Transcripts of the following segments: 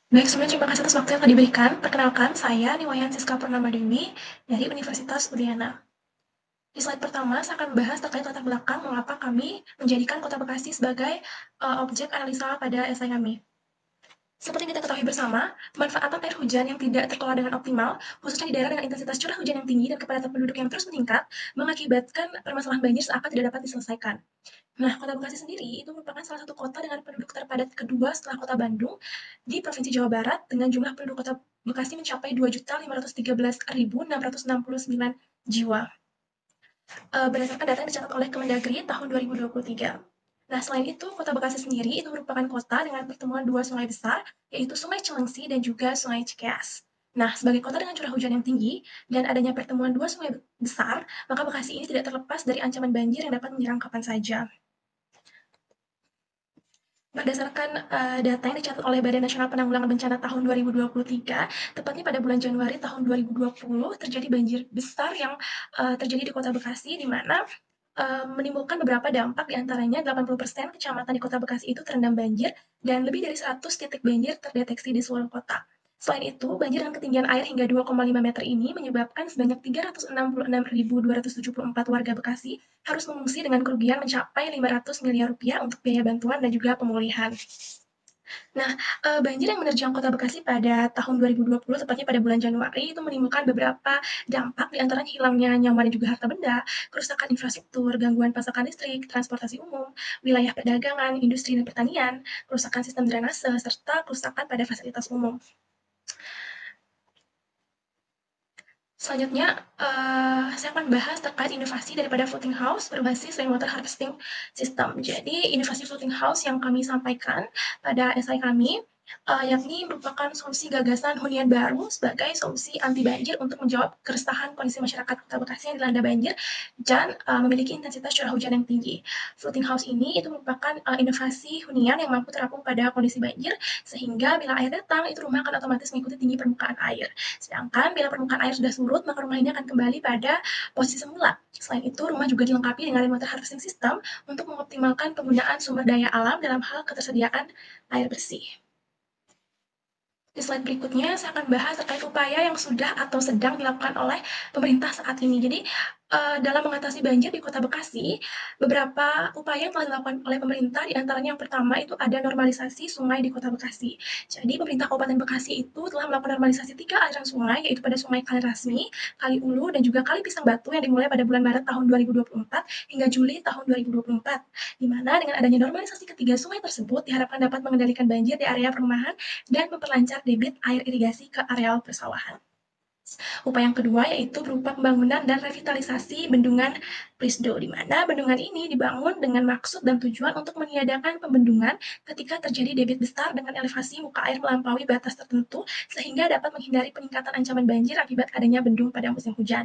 Baik, sebelumnya terima kasih atas waktu yang telah diberikan. Perkenalkan, saya Niwayan Siska Purnamadewi dari Universitas Udayana. Di slide pertama, saya akan membahas terkait latar belakang mengapa kami menjadikan Kota Bekasi sebagai objek analisa pada esai kami. Seperti kita ketahui bersama, pemanfaatan air hujan yang tidak terkelola dengan optimal, khususnya di daerah dengan intensitas curah hujan yang tinggi dan kepadatan penduduk yang terus meningkat, mengakibatkan permasalahan banjir seakan tidak dapat diselesaikan. Nah, Kota Bekasi sendiri itu merupakan salah satu kota dengan penduduk terpadat kedua setelah Kota Bandung di Provinsi Jawa Barat dengan jumlah penduduk Kota Bekasi mencapai 2.513.669 jiwa. Berdasarkan data yang dicatat oleh Kemendagri tahun 2023. Nah, selain itu, Kota Bekasi sendiri itu merupakan kota dengan pertemuan dua sungai besar, yaitu Sungai Cilengsi dan juga Sungai Cikeas. Nah, sebagai kota dengan curah hujan yang tinggi dan adanya pertemuan dua sungai besar, maka Bekasi ini tidak terlepas dari ancaman banjir yang dapat menyerang kapan saja. Berdasarkan data yang dicatat oleh Badan Nasional Penanggulangan Bencana tahun 2023, tepatnya pada bulan Januari tahun 2020 terjadi banjir besar yang terjadi di Kota Bekasi, di mana menimbulkan beberapa dampak, diantaranya 80% kecamatan di Kota Bekasi itu terendam banjir dan lebih dari 100 titik banjir terdeteksi di seluruh kota. Selain itu, banjir dengan ketinggian air hingga 2,5 meter ini menyebabkan sebanyak 366.274 warga Bekasi harus mengungsi dengan kerugian mencapai 500 miliar rupiah untuk biaya bantuan dan juga pemulihan. Nah, banjir yang menerjang Kota Bekasi pada tahun 2020, tepatnya pada bulan Januari, itu menimbulkan beberapa dampak, di antaranya hilangnya nyawa dan juga harta benda, kerusakan infrastruktur, gangguan pasokan listrik, transportasi umum, wilayah perdagangan, industri dan pertanian, kerusakan sistem drainase, serta kerusakan pada fasilitas umum. Selanjutnya, saya akan bahas terkait inovasi daripada floating house berbasis rainwater harvesting system. Jadi, inovasi floating house yang kami sampaikan pada esai kami, yakni merupakan solusi gagasan hunian baru sebagai solusi anti banjir untuk menjawab keresahan kondisi masyarakat Kota Bekasi yang dilanda banjir dan memiliki intensitas curah hujan yang tinggi. Floating house ini itu merupakan inovasi hunian yang mampu terapung pada kondisi banjir, sehingga bila air datang, itu rumah akan otomatis mengikuti tinggi permukaan air. Sedangkan bila permukaan air sudah surut, maka rumah ini akan kembali pada posisi semula. Selain itu, rumah juga dilengkapi dengan rainwater harvesting system untuk mengoptimalkan penggunaan sumber daya alam dalam hal ketersediaan air bersih. Di slide berikutnya, saya akan bahas terkait upaya yang sudah atau sedang dilakukan oleh pemerintah saat ini. Jadi, dalam mengatasi banjir di Kota Bekasi, beberapa upaya yang telah dilakukan oleh pemerintah, di antaranya yang pertama itu ada normalisasi sungai di Kota Bekasi. Jadi, pemerintah Kabupaten Bekasi itu telah melakukan normalisasi 3 aliran sungai, yaitu pada Sungai Kali Rasmi, Kali Ulu, dan juga Kali Pisang Batu yang dimulai pada bulan Maret tahun 2024 hingga Juli tahun 2024. Di mana dengan adanya normalisasi ketiga sungai tersebut diharapkan dapat mengendalikan banjir di area perumahan dan memperlancar debit air irigasi ke areal persawahan. Upaya yang kedua yaitu berupa pembangunan dan revitalisasi bendungan Prisdo, di mana bendungan ini dibangun dengan maksud dan tujuan untuk meniadakan pembendungan ketika terjadi debit besar dengan elevasi muka air melampaui batas tertentu sehingga dapat menghindari peningkatan ancaman banjir akibat adanya bendung pada musim hujan.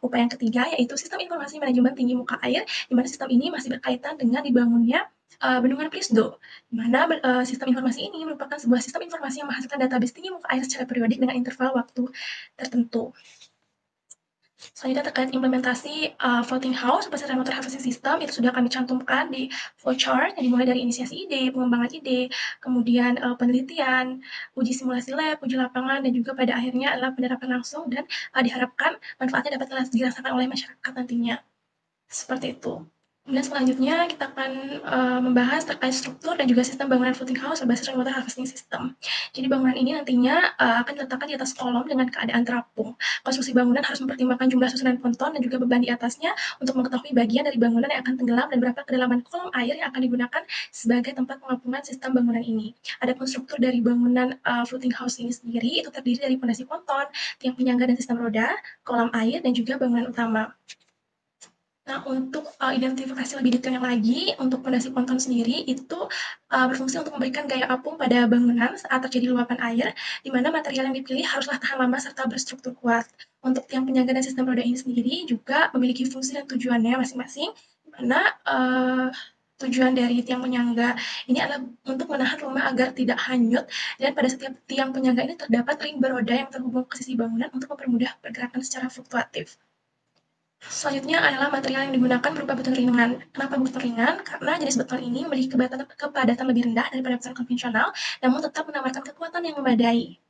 Upaya yang ketiga yaitu sistem informasi manajemen tinggi muka air, di mana sistem ini masih berkaitan dengan dibangunnya bendungan Prisdo, di mana sistem informasi ini merupakan sebuah sistem informasi yang menghasilkan database tinggi muka air secara periodik dengan interval waktu tertentu. Selanjutnya terkait implementasi floating house berbasis rainwater harvesting system itu sudah kami cantumkan di flowchart yang dimulai dari inisiasi ide, pengembangan ide, kemudian penelitian, uji simulasi lab, uji lapangan, dan juga pada akhirnya adalah penerapan langsung dan diharapkan manfaatnya dapat dirasakan oleh masyarakat nantinya. Seperti itu. Kemudian selanjutnya kita akan membahas terkait struktur dan juga sistem bangunan floating house berbasis rainwater harvesting system. Jadi bangunan ini nantinya akan diletakkan di atas kolom dengan keadaan terapung. Konstruksi bangunan harus mempertimbangkan jumlah susunan ponton dan juga beban di atasnya untuk mengetahui bagian dari bangunan yang akan tenggelam dan berapa kedalaman kolom air yang akan digunakan sebagai tempat pengampungan sistem bangunan ini. Adapun struktur dari bangunan floating house ini sendiri itu terdiri dari pondasi ponton, tiang penyangga dan sistem roda, kolam air, dan juga bangunan utama. Nah, untuk identifikasi lebih detailnya lagi, untuk pondasi ponton sendiri itu berfungsi untuk memberikan gaya apung pada bangunan saat terjadi luapan air, di mana material yang dipilih haruslah tahan lama serta berstruktur kuat. Untuk tiang penyangga dan sistem roda ini sendiri juga memiliki fungsi dan tujuannya masing-masing, di mana tujuan dari tiang penyangga ini adalah untuk menahan rumah agar tidak hanyut, dan pada setiap tiang penyangga ini terdapat ring beroda yang terhubung ke sisi bangunan untuk mempermudah pergerakan secara fluktuatif. Selanjutnya adalah material yang digunakan berupa beton ringan. Kenapa beton ringan? Karena jenis beton ini memiliki kepadatan lebih rendah daripada beton konvensional, namun tetap menawarkan kekuatan yang memadai.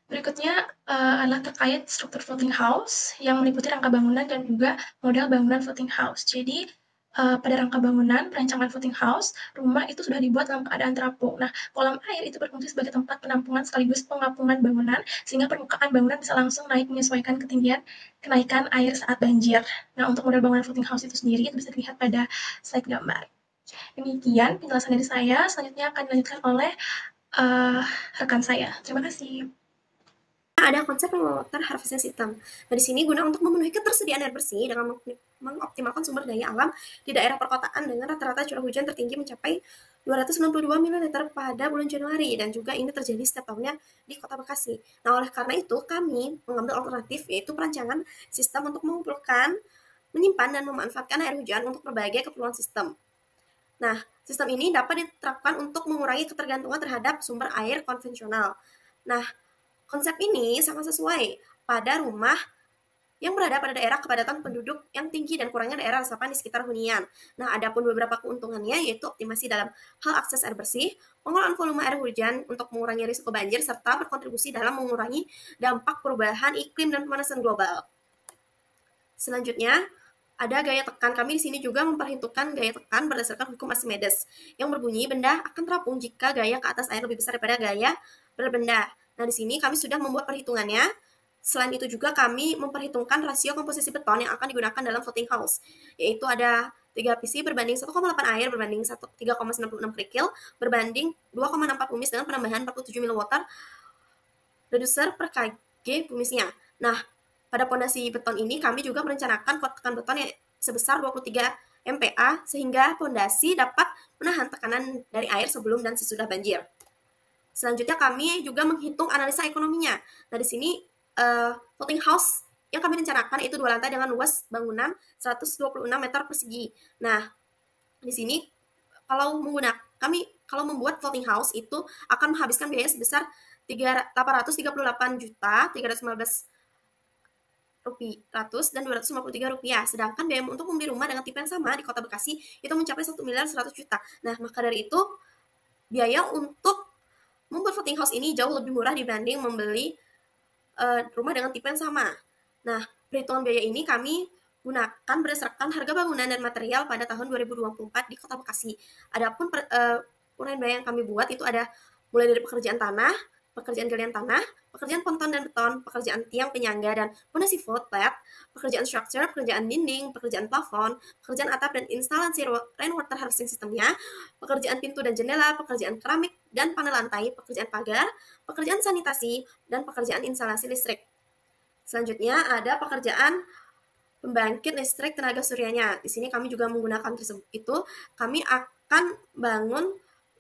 Berikutnya adalah terkait struktur floating house yang meliputi rangka bangunan dan juga model bangunan floating house. Jadi pada rangka bangunan perancangan floating house, rumah itu sudah dibuat dalam keadaan terapung. Nah, kolam air itu berfungsi sebagai tempat penampungan sekaligus pengapungan bangunan, sehingga permukaan bangunan bisa langsung naik menyesuaikan ketinggian kenaikan air saat banjir. Nah, untuk model bangunan floating house itu sendiri itu bisa dilihat pada slide gambar. Demikian penjelasan dari saya. Selanjutnya akan dilanjutkan oleh rekan saya. Terima kasih. Ada konsep water harvesting system. Nah, di sini guna untuk memenuhi ketersediaan air bersih dengan mengoptimalkan sumber daya alam di daerah perkotaan dengan rata-rata curah hujan tertinggi mencapai 292 ml pada bulan Januari, dan juga ini terjadi setiap tahunnya di Kota Bekasi. Nah, oleh karena itu kami mengambil alternatif, yaitu perancangan sistem untuk mengumpulkan, menyimpan, dan memanfaatkan air hujan untuk berbagai keperluan sistem. Nah, sistem ini dapat diterapkan untuk mengurangi ketergantungan terhadap sumber air konvensional. Nah, konsep ini sangat sesuai pada rumah yang berada pada daerah kepadatan penduduk yang tinggi dan kurangnya daerah resapan di sekitar hunian. Nah, ada pun beberapa keuntungannya, yaitu optimasi dalam hal akses air bersih, pengelolaan volume air hujan untuk mengurangi risiko banjir, serta berkontribusi dalam mengurangi dampak perubahan iklim dan pemanasan global. Selanjutnya, ada gaya tekan. Kami di sini juga memperhitungkan gaya tekan berdasarkan hukum Archimedes yang berbunyi benda akan terapung jika gaya ke atas air lebih besar daripada gaya berbenda. Nah, di sini kami sudah membuat perhitungannya. Selain itu juga kami memperhitungkan rasio komposisi beton yang akan digunakan dalam floating house, yaitu ada 3 PC berbanding 1,8 air berbanding 3,96 kerikil berbanding 2,64 pumis dengan penambahan 47 ml water reducer per kg pumisnya. Nah, pada pondasi beton ini kami juga merencanakan kuat tekan beton yang sebesar 23 MPa sehingga pondasi dapat menahan tekanan dari air sebelum dan sesudah banjir. Selanjutnya kami juga menghitung analisa ekonominya. Nah, di sini floating house yang kami rencanakan itu 2 lantai dengan luas bangunan 126 meter persegi. Nah, di sini kalau membuat floating house itu akan menghabiskan biaya sebesar 838 juta 315 dan 253 rupiah. Sedangkan biaya untuk membeli rumah dengan tipe yang sama di Kota Bekasi itu mencapai 1 miliar 100 juta. Nah, maka dari itu biaya untuk membuat floating house ini jauh lebih murah dibanding membeli rumah dengan tipe yang sama. Nah, perhitungan biaya ini kami gunakan berdasarkan harga bangunan dan material pada tahun 2024 di Kota Bekasi. Adapun uraian biaya yang kami buat itu ada mulai dari pekerjaan tanah, pekerjaan galian tanah, pekerjaan ponton dan beton, pekerjaan tiang penyangga dan pondasi flat, pekerjaan structure, pekerjaan dinding, pekerjaan plafon, pekerjaan atap dan instalasi rainwater harvesting systemnya, pekerjaan pintu dan jendela, pekerjaan keramik dan panel lantai, pekerjaan pagar, pekerjaan sanitasi, dan pekerjaan instalasi listrik. Selanjutnya ada pekerjaan pembangkit listrik tenaga suryanya. Di sini kami juga menggunakan tersebut itu, kami akan bangun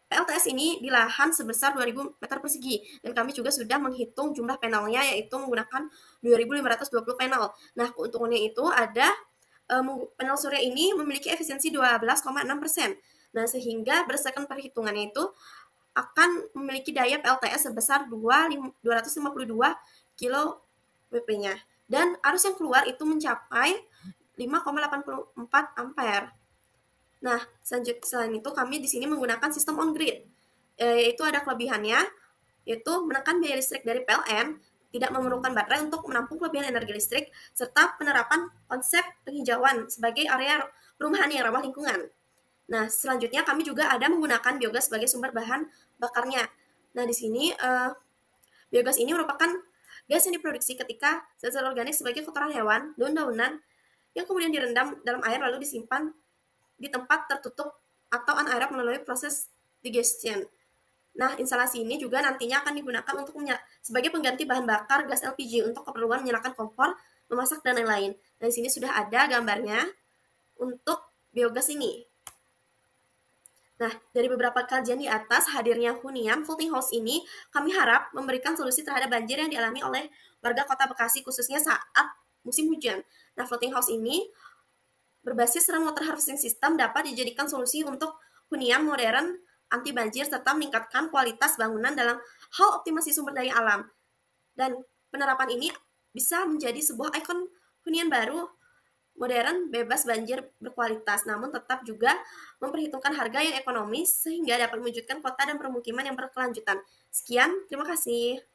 PLTS ini di lahan sebesar 2.000 meter persegi, dan kami juga sudah menghitung jumlah panelnya, yaitu menggunakan 2.520 panel. Nah, keuntungannya itu ada panel surya ini memiliki efisiensi 12,6%. Nah, sehingga berdasarkan perhitungannya itu akan memiliki daya PLTS sebesar 252 kilo WP-nya. Dan arus yang keluar itu mencapai 5,84 ampere. Nah, selain itu kami di sini menggunakan sistem on-grid, yaitu ada kelebihannya, yaitu menekan biaya listrik dari PLN, tidak memerlukan baterai untuk menampung kelebihan energi listrik, serta penerapan konsep penghijauan sebagai area perumahan yang ramah lingkungan. Nah, selanjutnya kami juga ada menggunakan biogas sebagai sumber bahan bakarnya. Nah, di sini biogas ini merupakan gas yang diproduksi ketika sel-sel organik sebagai kotoran hewan, daun-daunan, yang kemudian direndam dalam air lalu disimpan di tempat tertutup atau anaerob melalui proses digestion. Nah, instalasi ini juga nantinya akan digunakan untuk sebagai pengganti bahan bakar gas LPG untuk keperluan menyalakan kompor, memasak, dan lain-lain. Nah, di sini sudah ada gambarnya untuk biogas ini. Nah, dari beberapa kajian di atas, hadirnya hunian floating house ini kami harap memberikan solusi terhadap banjir yang dialami oleh warga Kota Bekasi, khususnya saat musim hujan. Nah, floating house ini berbasis rainwater harvesting system dapat dijadikan solusi untuk hunian modern anti banjir serta meningkatkan kualitas bangunan dalam hal optimasi sumber daya alam. Dan penerapan ini bisa menjadi sebuah ikon hunian baru modern, bebas banjir, berkualitas, namun tetap juga memperhitungkan harga yang ekonomis sehingga dapat mewujudkan kota dan permukiman yang berkelanjutan. Sekian, terima kasih.